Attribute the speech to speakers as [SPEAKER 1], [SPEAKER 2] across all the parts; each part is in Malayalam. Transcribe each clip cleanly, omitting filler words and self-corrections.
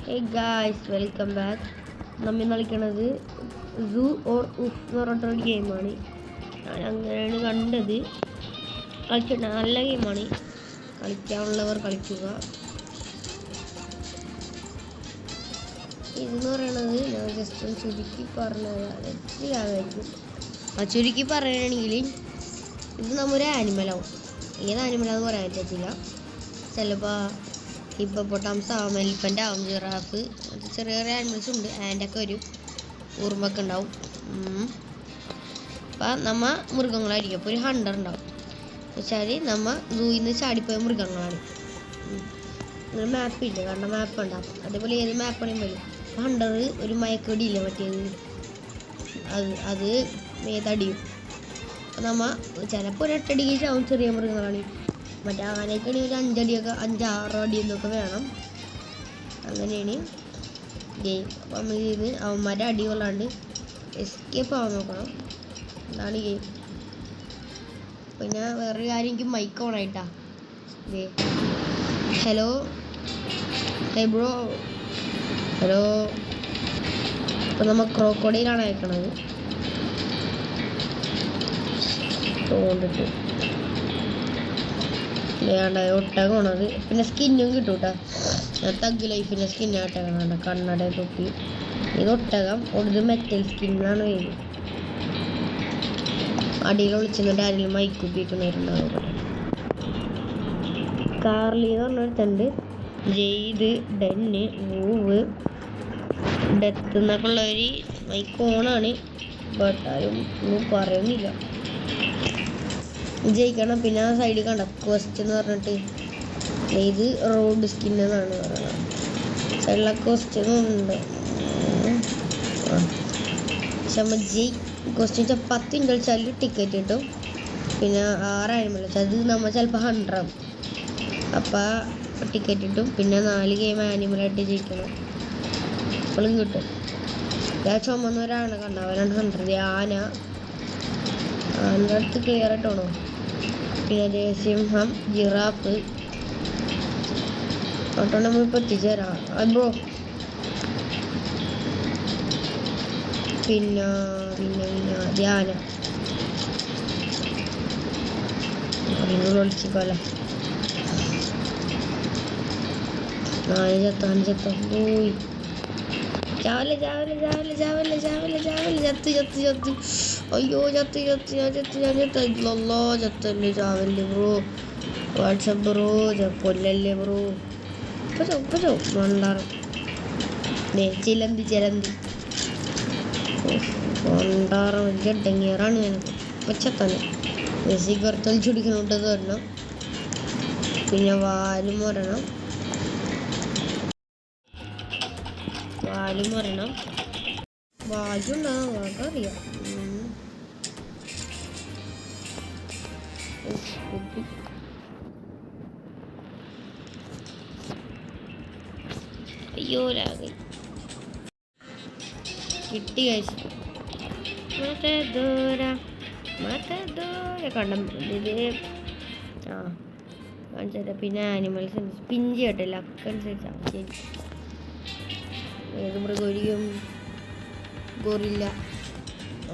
[SPEAKER 1] Hey guys, welcome back. നമ്മൾ കളിക്കണത് സൂ ഓർ ഉഫ് എന്ന് പറഞ്ഞിട്ടൊരു ഗെയിമാണ്. ഞാൻ അങ്ങനെയാണ് കണ്ടത്. കളിച്ചിട്ട് നല്ല ഗെയിമാണ്. കളിക്കാനുള്ളവർ കളിക്കുക. ഇതെന്ന് പറയണത് ഞാൻ ജസ്റ്റ് ഒന്ന് ചുരുക്കി പറഞ്ഞതായിരിക്കും. ചുരുക്കി പറയുകയാണെങ്കിൽ ഇത് നമ്മൊരു ആനിമലാവും. ഏത് ആനിമലാന്ന് പറയാൻ പറ്റത്തില്ല. ചിലപ്പോൾ ഹിപ്പോപ്പൊട്ടാമസ് ആവും, എലിഫൻ്റ് ആവും, ജിറാഫ്, ചെറിയ ചെറിയ ആനിമൽസ് ഉണ്ട്. ആൻ്റൊക്കെ വരും, ഉറുമ്പൊക്കെ ഉണ്ടാവും. അപ്പം നമ്മൾ മൃഗങ്ങളായിരിക്കും. അപ്പോൾ ഒരു ഹണ്ടർ ഉണ്ടാവും. വെച്ചാൽ നമ്മൾ സൂയിൽ നിന്ന് ചാടിപ്പോയ മൃഗങ്ങളാണ്. മാപ്പില്ല, കാരണം മാപ്പ് ഉണ്ടാവും. അതേപോലെ ഏത് മാപ്പാണെങ്കിൽ വരും. ഹണ്ടർ ഒരു മയക്കടിയില്ല മറ്റേത്, അത് മേതടിയും. അപ്പം നമ്മൾ ചിലപ്പോൾ ഒരു 8 അടിക്ക് ചാവും. ചെറിയ മൃഗങ്ങളാണ്. മറ്റേ ആനയ്ക്കാണെങ്കിൽ ഒരു 5 അടിയൊക്കെ 5-6 അടിയൊക്കെ വേണം. അങ്ങനെയാണ് ഗെയിം. അപ്പം നമ്മൾ ഇത് അവന്മാരെ അടി കൊള്ളാണ്ട് എസ്കേപ്പ് ആവാൻ നോക്കണം. അതാണ് ഗെയിം. പിന്നെ വേറൊരു കാര്യം, എനിക്ക് മൈക്ക് ഓൺ ആയിട്ടാ. ഹലോ, ഹേ ബ്രോ, ഹലോ. അപ്പം നമ്മൾ ക്രോക്കോഡൈലാണ് അയക്കണത്. തോണ്ടിട്ട് ഒട്ടകമാണത്. പിന്നെ സ്കിന്നും കിട്ടും കേട്ടോ. തഗ് ലൈഫിൻ്റെ സ്കിന്നായിട്ടേക്കണ കണ്ണട തൊപ്പി. ഇത് ഒട്ടകം. ഇത് മെറ്റൽ സ്കിന്നാണ് പേര്. അടിയിൽ ഒളിച്ചിട്ട് ആരെങ്കിലും മൈക്കുപ്പിക്കുന്നവരുണ്ടാവും. കാർലി എന്ന് പറഞ്ഞൊരുത്തുണ്ട്. ജെയ്ത്, ഡെന്ന്, വൂവ്, ഡെത്ത് എന്നൊക്കെ ഉള്ളവർ മൈക്കോണാണ്. ബട്ട് ആരും ഒന്നും പറയുന്നില്ല. ജയിക്കണം. പിന്നെ ആ സൈഡിൽ കണ്ട ക്വസ്റ്റ് എന്ന് പറഞ്ഞിട്ട് ഇത് റോഡ് സ്കിൻ എന്നാണ് പറയുന്നത്. സൈഡിലെ ക്വസ്റ്റ്യനും ഉണ്ട്. പക്ഷെ നമ്മൾ ക്വസ്റ്റ്യൻ വെച്ചാൽ 10 മിനിറ്റ് കളിച്ചാൽ ടിക്കറ്റ് കിട്ടും. പിന്നെ 6 ആനിമൽ വെച്ചാൽ അത് നമ്മൾ ചിലപ്പോൾ 100 ആവും. അപ്പം ടിക്കറ്റ് കിട്ടും. പിന്നെ 4 ഗെയിം ആനിമലായിട്ട് ജയിക്കണം. അപ്പോഴും കിട്ടും. ഞാൻ ചുമന്നവരാണ് കണ്ട അവരാണ് 100. ആനയുടെ അടുത്ത് ക്ലിയർ ആയിട്ടാണോ. പിന്നെ സിംഹം, ജിറാഫ് ഓട്ടോ നമ്മളിപ്പോൾ എത്തിച്ചേരാം ബ്രോ. പിന്നെ പിന്നെ പിന്നെ ധ്യാന വിളിച്ചിക്കോല്ലേ. ചത്ത പോയി. ചാവല്ലേ ചാവല്ലേ ചാവല്ലേ ചാവല്ലേ ചാവല്ലേ ചാവല്ലേ. ചത്ത് അയ്യോ ചത്തല്ലേ ചാവല്ലേ ബ്രോ. വാട്സപ്പ് ബ്രോ, കൊല്ലല്ലേ ബ്രോ. മണ്ടാറും ചിലന്തി മണ്ടാറും വലിയ ഡെങ്ങിയറാണ് എനിക്ക്. പച്ചത്തന്നെ സിഗരറ്റ് വലിച്ചുടിക്കണോട്ടത് വരണം. പിന്നെ വാലും വരണം. വാലുണ്ടാകും അറിയാം. അയ്യോ ലാഗി കിട്ടി കഴിച്ചു. കണ്ട ഇത് കാണിച്ചാൽ. പിന്നെ ആനിമൽസ് പിഞ്ച് കേട്ടില്ല അക്കനുസരിച്ചാണ് ശരി. ഏത് മൃഗം ഗോറില്ല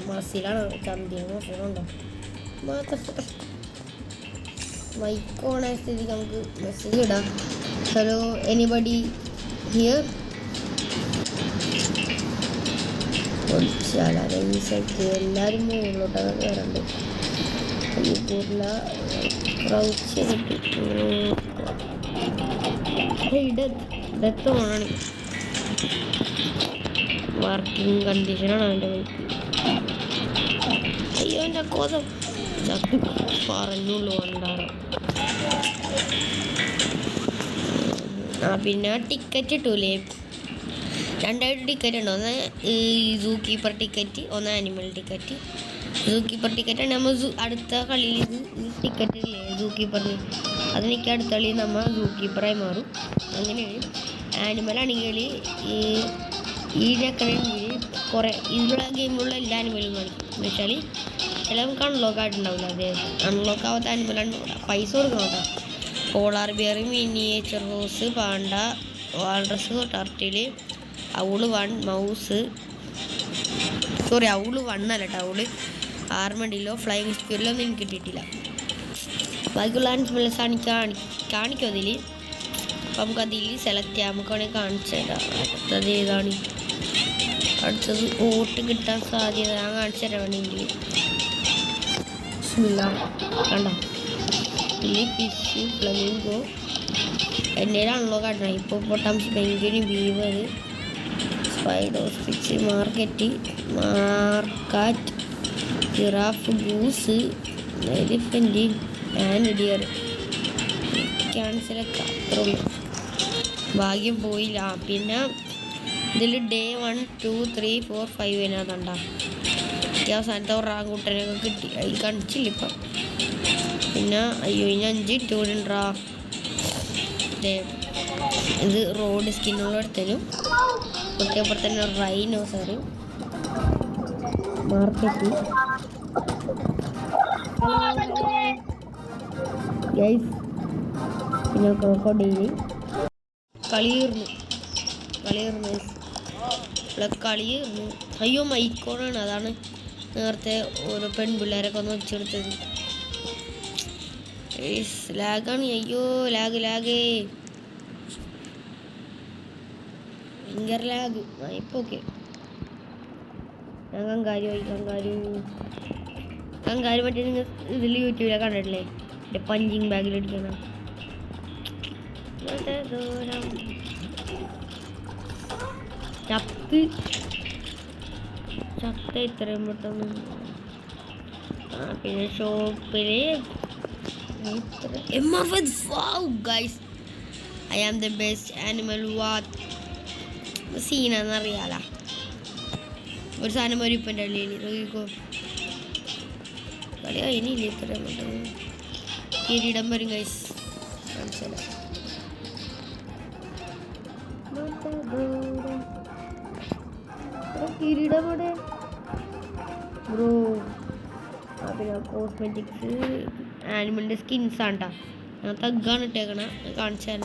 [SPEAKER 1] മസിലാണ് ചന്തിയ മസിലുണ്ടോ. മൈക്കോണ സ്ഥിതിക്ക് നമുക്ക് മെസ്സേജ് ഇടാം. Hello anybody here. എല്ലാവരും മുകളിലോട്ടൊക്കെ കയറണ്ട്. ഡെത്ത് ഓണാണ്. വർക്കിംഗ് കണ്ടീഷനാണ് അവൻ്റെ ബൈക്ക്. അയ്യോ എൻ്റെ കോതം പറഞ്ഞുള്ളൂ ഉണ്ടാകും. പിന്നെ ടിക്കറ്റ് കിട്ടൂലേ. 2 ടിക്കറ്റ് ഉണ്ട്. ഒന്ന് സൂ കീപ്പർ ടിക്കറ്റ്, ഒന്ന് ആനിമൽ ടിക്കറ്റ്. സൂ കീപ്പർ ടിക്കറ്റ് ആണ് നമ്മൾ അടുത്ത കളിയിൽ ടിക്കറ്റ് ഇല്ലേ സൂ കീപ്പറിന്. അതെനിക്ക് അടുത്ത കളി നമ്മൾ സൂ കീപ്പറായി മാറും. അങ്ങനെയാണ്. ആനിമൽ ആണെങ്കിൽ ഈ ചക്കണെങ്കിൽ കുറേ ഇതിലുള്ള ഗെയിമിലുള്ള എല്ലാ ആനിമലും കാണിക്കും. എന്ന് വെച്ചാൽ ചില നമുക്ക് അൺലോക്ക് ആയിട്ടുണ്ടാവില്ല. അതെ, അൺലോക്ക് ആവാത്ത ആനിമലാണ് പൈസ കൊടുക്കണം കേട്ടോ. പോളാർ ബിയർ, മിനിയേച്ചർ ഹോസ്, പാണ്ട, വാൾറസ് ടർട്ടിൽ ഔള് 1 മൗസ് സോറി ഔള് 1 അല്ല കേട്ടോ ഔള് ആർമഡിലോ ഫ്ലൈങ് സ്ക്യൂരിലോ ഒന്നും എനിക്ക് കിട്ടിയിട്ടില്ല. ബാക്കിയുള്ള ആനിമൽസ് കാണിക്കും അതിൽ. അപ്പം നമുക്ക് അതിൽ സെലക്ട് ചെയ്യാം. നമുക്ക് വേണമെങ്കിൽ കാണിച്ചു തരാം. അടുത്തത് ഏതാണ്? അടുത്തത് ഓട്ട് കിട്ടാൻ സാധ്യത ഞാൻ കാണിച്ചു തരാൻ വേണമെങ്കിൽ കണ്ടോ ഇതിൽ ഫിഷ് ഫ്ലമിംഗോ എന്നേലാണല്ലോ കാട്ടണം. ഇപ്പോൾ പൊട്ടാംസ് പെൻഗ്വിൻ ബീവർ സ്പൈഡോസ്റ്റിച്ച് meerkat giraffe goose elephant and deer ക്യാൻസലൊക്കെ അത്രയുള്ളൂ. ഭാഗ്യം പോയില്ല. പിന്നെ ഇതിൽ ഡേ 1 2 3 4 5 അതിനകത്തുണ്ടാ അവസാനത്തെ ഒറാങ്കൂട്ടനൊക്കെ കിട്ടി. അതിൽ കാണിച്ചില്ല ഇപ്പം. പിന്നെ അയ്യോ ഇനി 5 ടൂടുണ്ടാ. ഇത് റോഡ് സ്കിന്നുള്ള എടുത്തരും തൊട്ടപ്പുറത്ത് തന്നെ റൈനോസർ മാർക്കറ്റ് ഗൈസ്. പിന്നെ ക്രോക്കോഡൈൽ കളിയീർന്നു അയ്യോ മൈക്കോണാണ്. അതാണ് നേരത്തെ ഓരോ പെൺപിള്ളേരൊക്കെ ഒന്ന് വെച്ചെടുത്തത്. ലാഗാണ്. അയ്യോ ലാഗ് ഭയങ്കര ലാഗ്. ഇപ്പോൾ ഓക്കെ. ഞാൻ കങ്കാരു മറ്റേ നിങ്ങൾ ഇതിൽ യൂട്യൂബിലൊക്കെ കണ്ടിട്ടില്ലേ പഞ്ചിങ് ബാഗിലടിക്കണം. ചത്ത ഇത്രയും പെട്ടെന്ന്. പിന്നെ ഷോപ്പില് guys I am the best animal watch സീനാന്നറിയാല. ഒരു സാധനം വരും ഇപ്പം എൻ്റെ അള്ളിയിൽ നോക്കിക്കോ. കളി കഴിഞ്ഞില്ല ഇത്രയും പെട്ടെന്ന്. കിരീടം വരും ഗൈസ്. മനസ്സിലായി കിരീടം അവിടെ ബ്രോ. പിന്നെ കോസ്മെറ്റിക്സ് ആനിമലിൻ്റെ സ്കിൻസ് ആണ് കേട്ടോ. ഞാൻ തഗ്ഗാണ് ഇട്ടേക്കണ കാണിച്ചു തരാൻ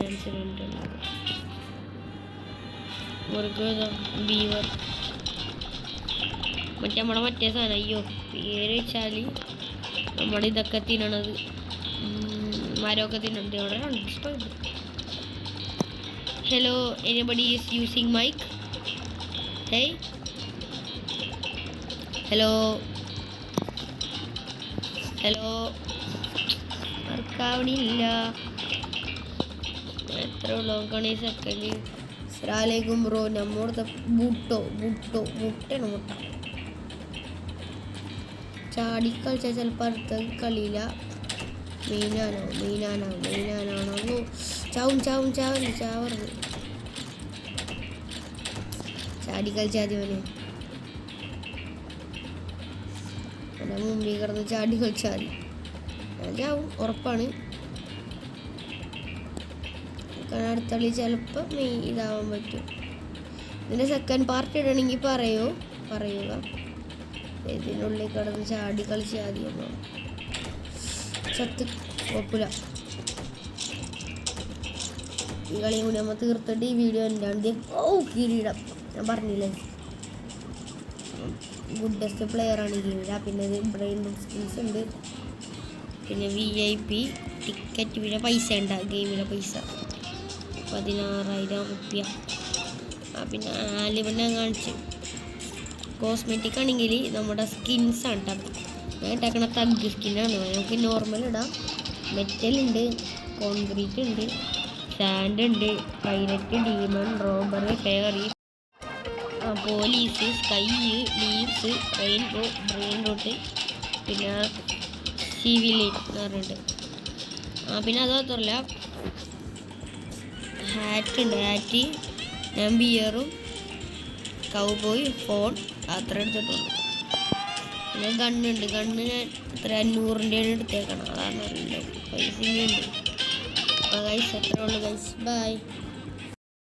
[SPEAKER 1] ബീവർ മറ്റേ സാധനം. അയ്യോ പേര് വെച്ചാൽ നമ്മുടെ ഇതൊക്കെ തിന്നണത് മരമൊക്കെ തിന്നണത്. അവിടെ hello anybody is using mic? Hey hello വർക്കാവണില്ല. എത്ര നോക്കണേ സെക്കൻഡ്. അസ്സലാമലൈക്കും ബ്രോ. നമ്മോടത്തെ മുട്ടയാണ് മുട്ട ചാടിക്കളിച്ചാൽ ചിലപ്പോൾ അടുത്ത കളിയില്ല. മീനാണോ ചാവർന്ന് ചാടിക്കളിച്ചാൽ എൻ്റെ മുമ്പിൽ കിടന്ന് ചാടിക്കളിച്ചാൽ ഞാൻ ചാവും ഉറപ്പാണ്. അടുത്ത കളി ചിലപ്പോൾ ഇതാവാൻ പറ്റും. ഇതിൻ്റെ സെക്കൻഡ് പാർട്ട് ഇടണമെങ്കിൽ പറയുക. ഇതിനുള്ളിൽ കിടന്ന് ചാടി കളിച്ചാൽ മതിയല്ലോ. ചത്ത് കുഴപ്പമില്ല. ഈ കളിയും കൂടി നമ്മൾ തീർത്തിട്ട് ഈ വീഡിയോ എൻ്റെ കിരീടം ഞാൻ പറഞ്ഞില്ലേ ഗുഡസ്റ്റ് പ്ലെയറാണ് ഈ കിരീടം. പിന്നെ ഇത് ബ്രെയിൻ സ്കിൽസ് ഉണ്ട്. പിന്നെ VIP ടിക്കറ്റ്. പിന്നെ പൈസ ഉണ്ട് ഗെയിമിലെ പൈസ 16,000 റുപ്യ. പിന്നെ ആലിബണ്ണ കാണിച്ച് കോസ്മെറ്റിക് ആണെങ്കിൽ നമ്മുടെ സ്കിൻസാണ് കേട്ടോ. ഞാൻ ഇട്ടാക്കണ തഗ് സ്കിന്നാണ്. നമുക്ക് നോർമൽ ഇടാം. മെറ്റൽ ഉണ്ട്, കോൺക്രീറ്റ് ഉണ്ട്, സാൻഡ് ഉണ്ട്, pilot, demon, robber, fairy, police, sky, leaves, brain root, പിന്നെ സിവിലൈൻ എന്ന് പറഞ്ഞിട്ട്. പിന്നെ അത് മാത്രമല്ല ഹാറ്റ് ഉണ്ട്. ഞാൻ ബിയറും കൗബോയ് ഫോൺ അത്ര എടുത്തിട്ടുള്ളൂ. പിന്നെ ഗണ്ണുണ്ട്. ഗണ്ണ് ഞാൻ എത്ര 500-ൻ്റെയാണ് എടുത്തേക്കണം. അതാണ് നല്ല പൈസ ഉണ്ട്. അപ്പോൾ ഗൈസ് അത്രേ ഉള്ളൂ ഗൈസ്. ബൈ.